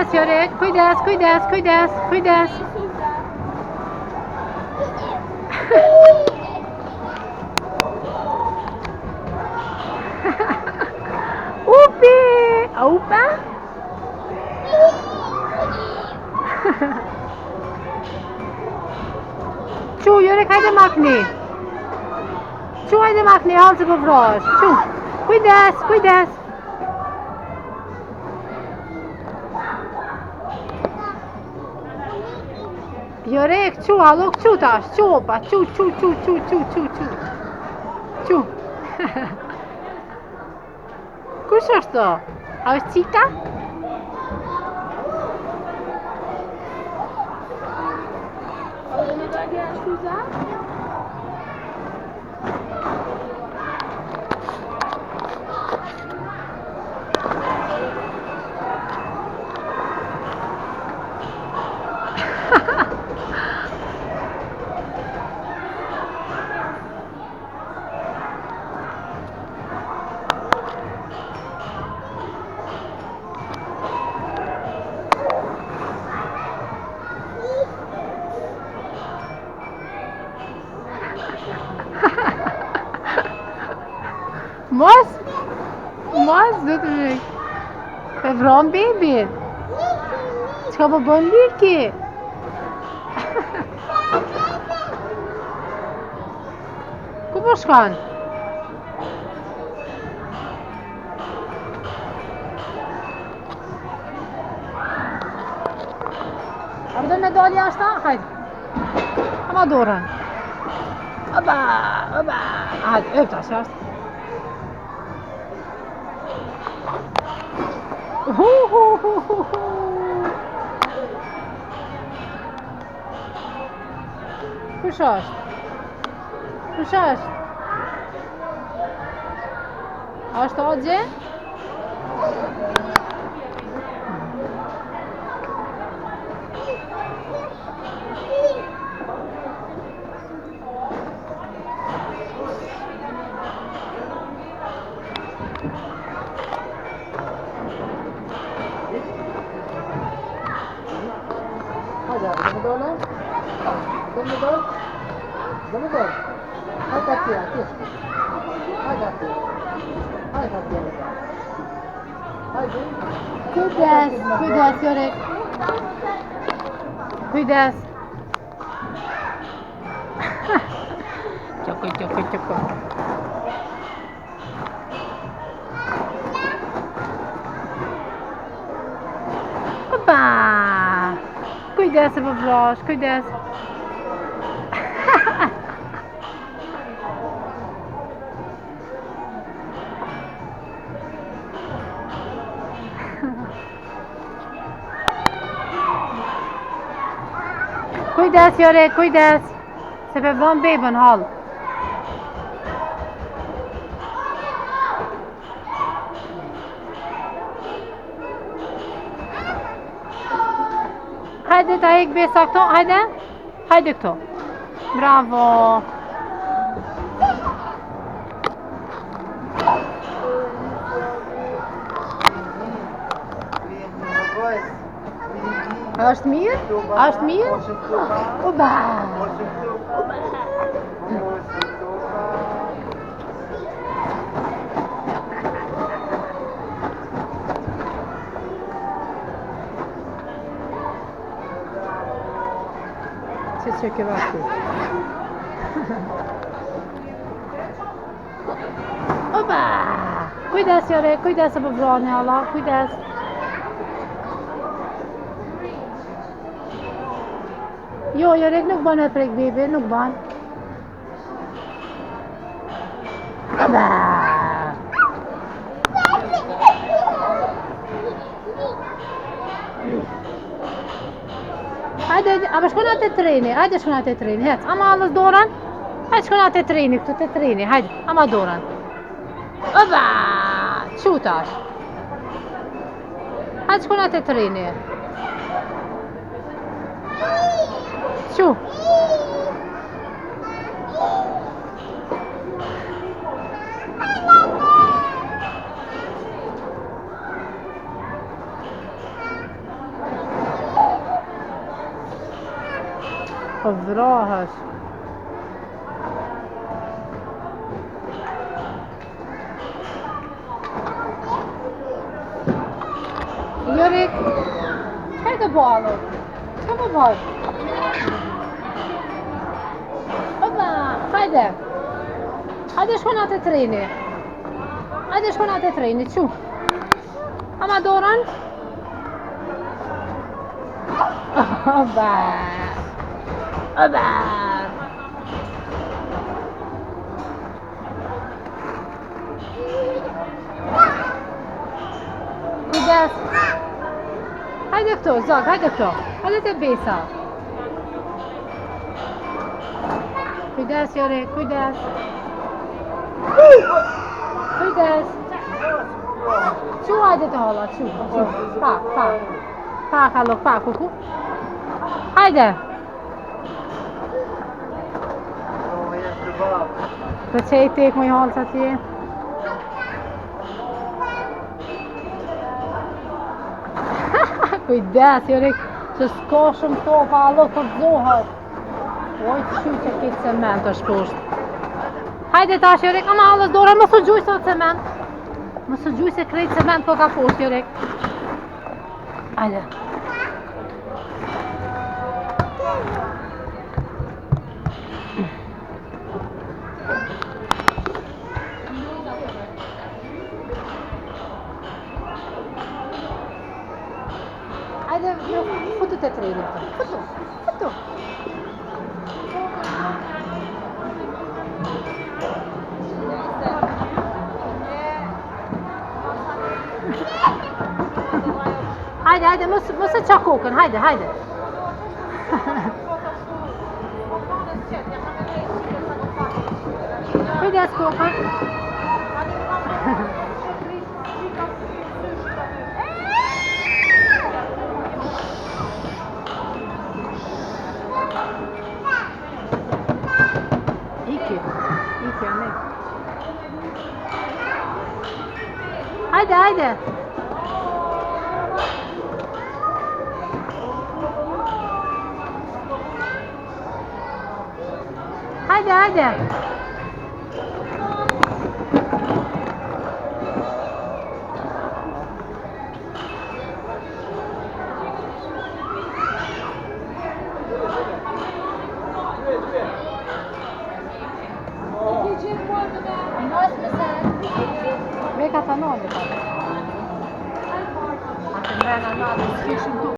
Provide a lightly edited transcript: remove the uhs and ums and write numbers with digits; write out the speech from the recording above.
Kujdes, Jurek, kujdes, kujdes, kujdes, kujdes. Upi! Opa? Çu, Jurek, hajde makni. Çu, hajde makni, halë që po vrosh. Çu, kujdes, kujdes. Jurek, çu, hallo, çu tash, çu, opa, çu, çu, çu, çu, çu, çu, çu. Çu. Kush është to? A është qika? Mos, do të vëj. E vron bebin. Çka po bën Liki? Ku po shkon? A do me dal jashtë? Hajde. Ama dorën. Oba, oba. Hajde, öp tash jashtë. Kush është? Kush është? Është Ogje? Hajde, dole? Dole? Hajde atje. Hajde atje. Hajde. Kujdes, kujdes, Jurek. Kujdes. Çoko. Opa! Kujdes e po vrosh, kujdes. Kujdes, Jurek, kujdes. Se pe vron bebën hall. Hajde ta ik besa këto, hajde. Hajde këto. Bravo. Është mirë? Është mirë? Oba! Që ke vaki. Oba! Kujdes, Jurek, kujdes e po vroni, Allah, kujdes. Jo, Jurek nuk bën e prek bebe, nuk bën. Oba! Hajde, a më shkon atë treni, hajde shkon atë treni, hec, ama allës dorën, hajde shkon atë treni, këtu të treni, hajde, ama dorën. Oba! Çu tash? Hajde shkon atë treni. Çu? Po vrohesh. Jorik, çka ke bërë? Çka po bën? Opa, hajde. Hajde shkon atë treni. Hajde shkon atë treni, çu. Ama dorën. Opa. Opa. Kujdes. Hajde këto, zog, hajde këto. Hajde te besa. Kujdes, Jori, kujdes. Kujdes. Çu hajde te hala, çu. Pa. Pa, hallo, pa, kuku. Hajde. Po që i tek më i halë që atje? Kujdes, Jorik, që s'ka shumë topa, allo të zohët. Oj, që ke cement është poshtë. Hajde tash, Jorik, ama allës dore, më së gjuj sot cement. Më së gjuj se krejt cement po ka poshtë, Jorik. Hajde. Hajde, futu të treni. Futu. Hajde, mos e qa kokën, hajde. Kujdes kokën. Iki, anë. Hajde. Hajde. Me ka të nëllë, atë mrena nëllë, s'kishim